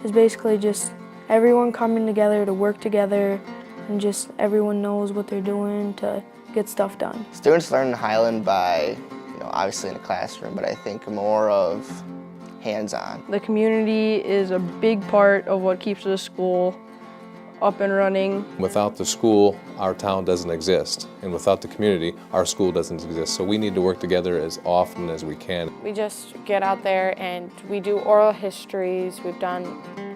is basically just everyone coming together to work together, and just everyone knows what they're doing to get stuff done. Students learn in Highland by, obviously in a classroom, but I think more of hands-on. The community is a big part of what keeps the school up and running. Without the school, our town doesn't exist, and without the community, our school doesn't exist. So we need to work together as often as we can. We just get out there and we do oral histories. We've done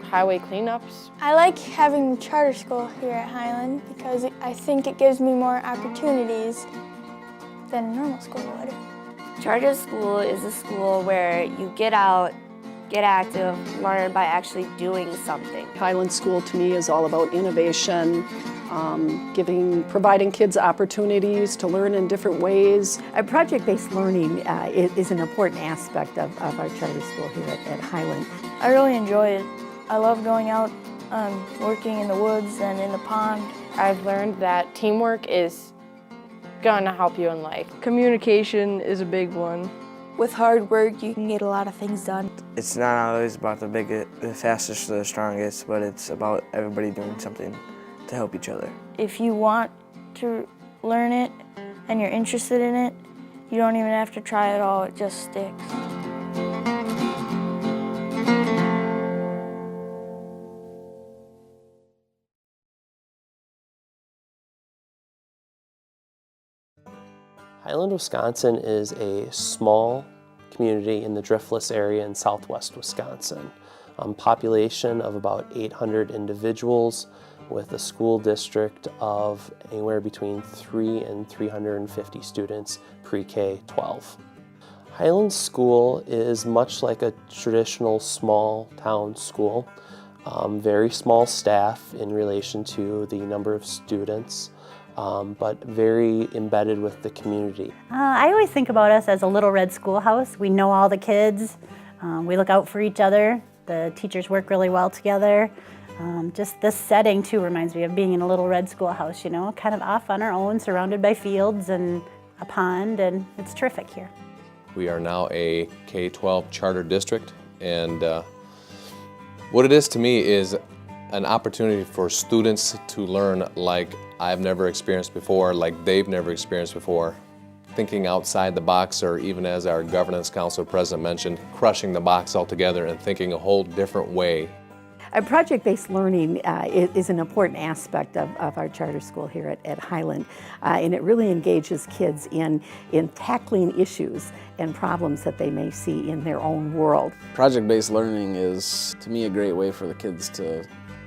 highway cleanups. I like having charter school here at Highland because I think it gives me more opportunities than a normal school would. Charter school is a school where you get out, get active, learn by actually doing something. Highland School to me is all about innovation, providing kids opportunities to learn in different ways. Project-based learning is an important aspect of our charter school here at Highland. I really enjoy it. I love going out, working in the woods and in the pond. I've learned that teamwork is gonna help you in life. Communication is a big one. With hard work, you can get a lot of things done. It's not always about the biggest, the fastest, or the strongest, but it's about everybody doing something to help each other. If you want to learn it and you're interested in it, you don't even have to try it all, it just sticks. Highland, Wisconsin is a small community in the Driftless area in southwest Wisconsin. Population of about 800 individuals with a school district of anywhere between 3 and 350 students pre-K 12. Highland School is much like a traditional small town school. Very small staff in relation to the number of students. But very embedded with the community. I always think about us as a little red schoolhouse. We know all the kids, we look out for each other, the teachers work really well together. Just this setting too reminds me of being in a little red schoolhouse, kind of off on our own, surrounded by fields and a pond, and it's terrific here. We are now a K-12 charter district, and what it is to me is an opportunity for students to learn like I've never experienced before, like they've never experienced before. Thinking outside the box, or even as our governance council president mentioned, crushing the box altogether and thinking a whole different way. Project-based learning is an important aspect of our charter school here at Highland, and it really engages kids in tackling issues and problems that they may see in their own world. Project-based learning is, to me, a great way for the kids to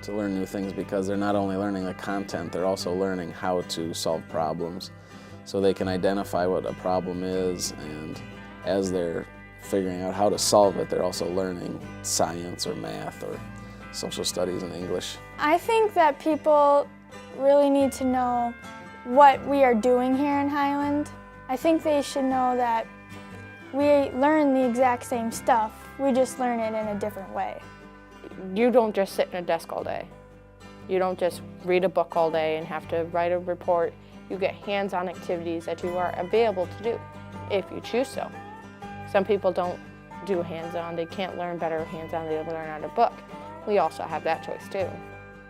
learn new things, because they're not only learning the content, they're also learning how to solve problems. So they can identify what a problem is, and as they're figuring out how to solve it, they're also learning science or math or social studies and English. I think that people really need to know what we are doing here in Highland. I think they should know that we learn the exact same stuff, we just learn it in a different way. You don't just sit in a desk all day. You don't just read a book all day and have to write a report. You get hands-on activities that you are available to do if you choose so. Some people don't do hands-on. They can't learn better hands-on. They learn out of a book. We also have that choice too.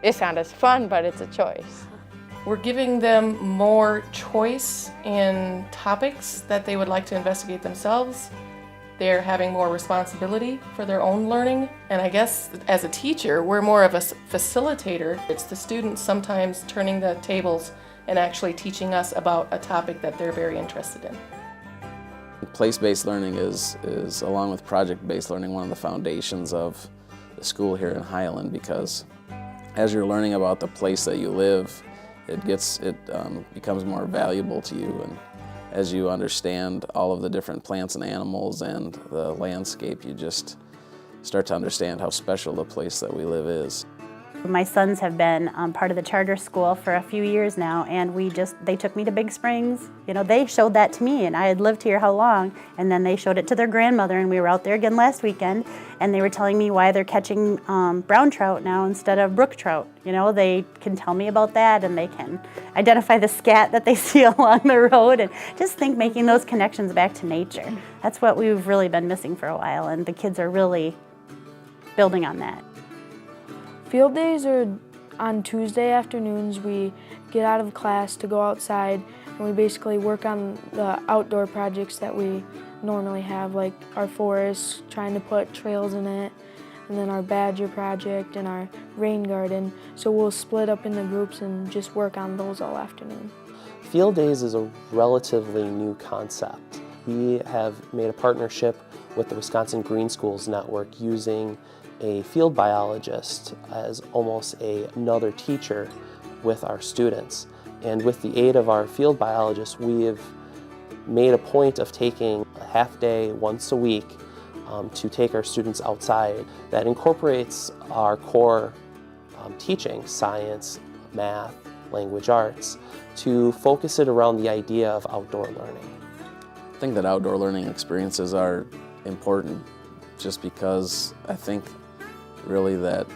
It's not as fun, but it's a choice. We're giving them more choice in topics that they would like to investigate themselves. They're having more responsibility for their own learning. And I guess as a teacher, we're more of a facilitator. It's the students sometimes turning the tables and actually teaching us about a topic that they're very interested in. Place-based learning is, along with project-based learning, one of the foundations of the school here in Highland, because as you're learning about the place that you live, it becomes more valuable to you. And as you understand all of the different plants and animals and the landscape, you just start to understand how special the place that we live is. My sons have been part of the charter school for a few years now, and they took me to Big Springs. They showed that to me, and I had lived here how long, and then they showed it to their grandmother, and we were out there again last weekend, and they were telling me why they're catching brown trout now instead of brook trout. They can tell me about that, and they can identify the scat that they see along the road, and just making those connections back to nature. That's what we've really been missing for a while, and the kids are really building on that. Field days are on Tuesday afternoons. We get out of class to go outside and we basically work on the outdoor projects that we normally have, like our forest, trying to put trails in it, and then our badger project and our rain garden. So we'll split up into groups and just work on those all afternoon. Field days is a relatively new concept. We have made a partnership with the Wisconsin Green Schools Network using a field biologist as almost another teacher with our students. And with the aid of our field biologist, we have made a point of taking a half day once a week to take our students outside. That incorporates our core teaching, science, math, language arts, to focus it around the idea of outdoor learning. I think that outdoor learning experiences are important just because I think really that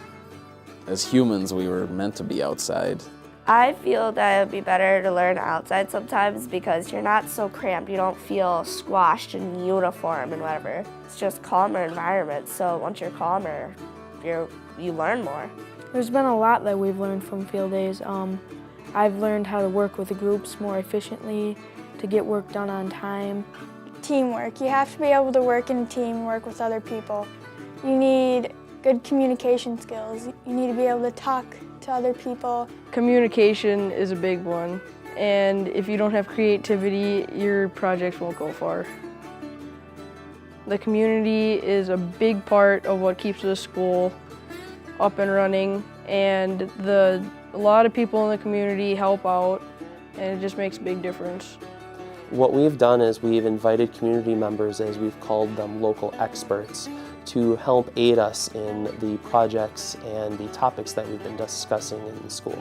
as humans we were meant to be outside. I feel that it would be better to learn outside sometimes because you're not so cramped. You don't feel squashed in uniform and whatever. It's just calmer environment, so once you're calmer, you learn more. There's been a lot that we've learned from field days. I've learned how to work with the groups more efficiently, to get work done on time. Teamwork. You have to be able to work in a team, work with other people. You need good communication skills. You need to be able to talk to other people. Communication is a big one, and if you don't have creativity, your projects won't go far. The community is a big part of what keeps the school up and running, and a lot of people in the community help out, and it just makes a big difference. What we've done is we've invited community members, as we've called them, local experts, to help aid us in the projects and the topics that we've been discussing in the school.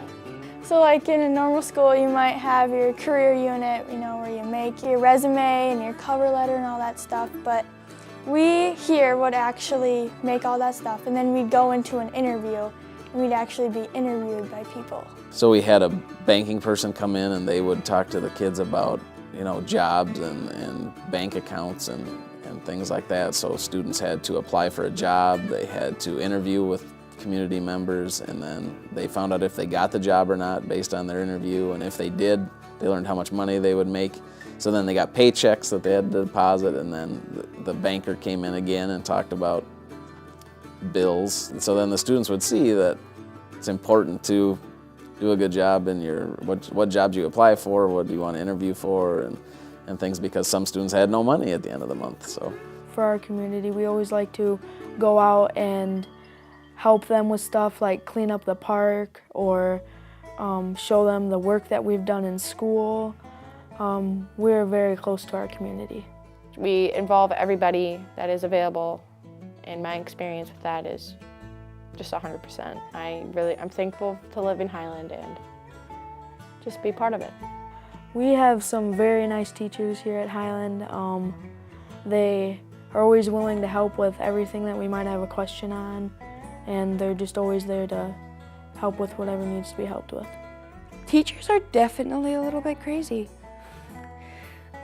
So like in a normal school, you might have your career unit, where you make your resume and your cover letter and all that stuff, but we here would actually make all that stuff, and then we'd go into an interview and we'd actually be interviewed by people. So we had a banking person come in and they would talk to the kids about jobs and bank accounts and things like that. So students had to apply for a job, they had to interview with community members, and then they found out if they got the job or not based on their interview, and if they did, they learned how much money they would make. So then they got paychecks that they had to deposit, and then the banker came in again and talked about bills. And so then the students would see that it's important to do a good job in what jobs you apply for, what do you want to interview for, and things, because some students had no money at the end of the month. So for our community, we always like to go out and help them with stuff like clean up the park or show them the work that we've done in school. We're very close to our community. We involve everybody that is available, and my experience with that is just 100%. I'm thankful to live in Highland and just be part of it. We have some very nice teachers here at Highland. They are always willing to help with everything that we might have a question on, and they're just always there to help with whatever needs to be helped with. Teachers are definitely a little bit crazy.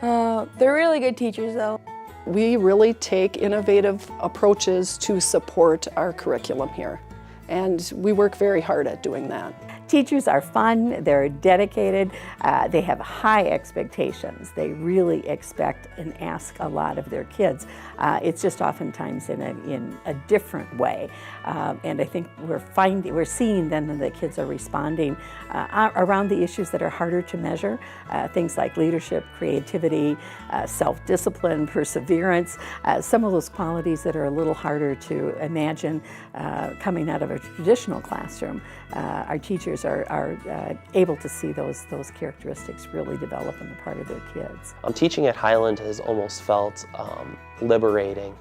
They're really good teachers though. We really take innovative approaches to support our curriculum here, and we work very hard at doing that. Teachers are fun, they're dedicated, they have high expectations. They really expect and ask a lot of their kids. It's just oftentimes in a different way. And I think we're seeing then that the kids are responding around the issues that are harder to measure, things like leadership, creativity, self-discipline, perseverance, some of those qualities that are a little harder to imagine coming out of a traditional classroom. Our teachers are able to see those characteristics really develop on the part of their kids. Teaching at Highland has almost felt liberating.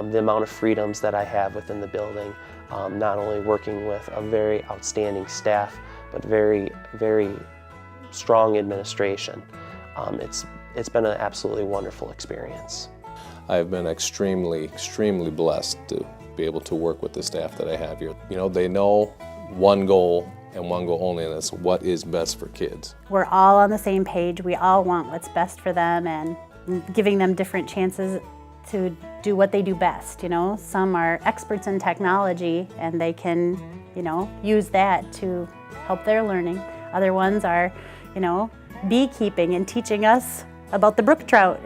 The amount of freedoms that I have within the building, not only working with a very outstanding staff, but very, very strong administration. It's been an absolutely wonderful experience. I've been extremely, extremely blessed to be able to work with the staff that I have here. They know one goal and one goal only, and that's what is best for kids. We're all on the same page. We all want what's best for them and giving them different chances to do what they do best. Some are experts in technology and they can, use that to help their learning. Other ones are, beekeeping and teaching us about the brook trout.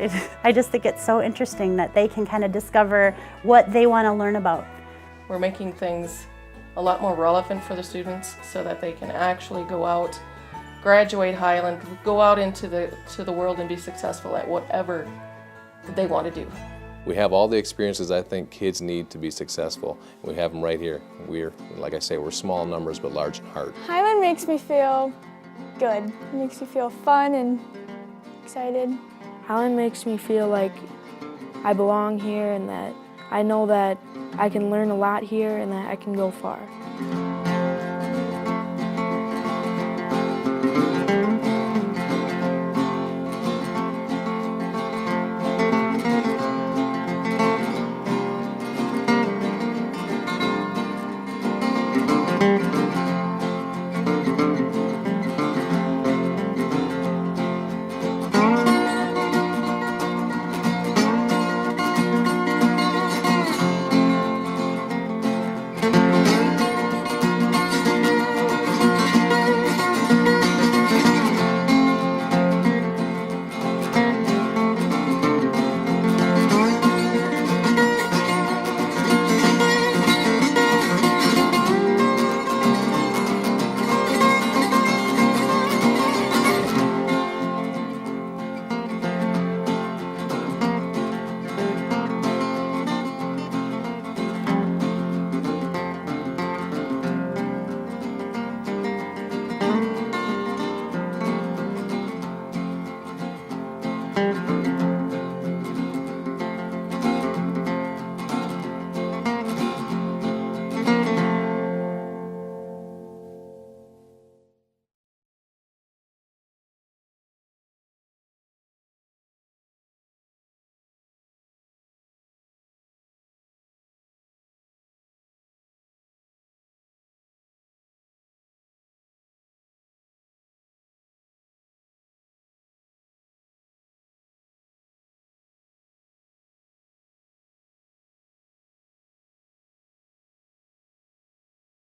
I just think it's so interesting that they can kind of discover what they want to learn about. We're making things a lot more relevant for the students so that they can actually go out, graduate Highland, go out into the world and be successful at whatever they want to do. We have all the experiences I think kids need to be successful. We have them right here. Like I say, we're small numbers but large in heart. Highland makes me feel good. It makes me feel fun and excited. Highland makes me feel like I belong here and that I know that I can learn a lot here and that I can go far.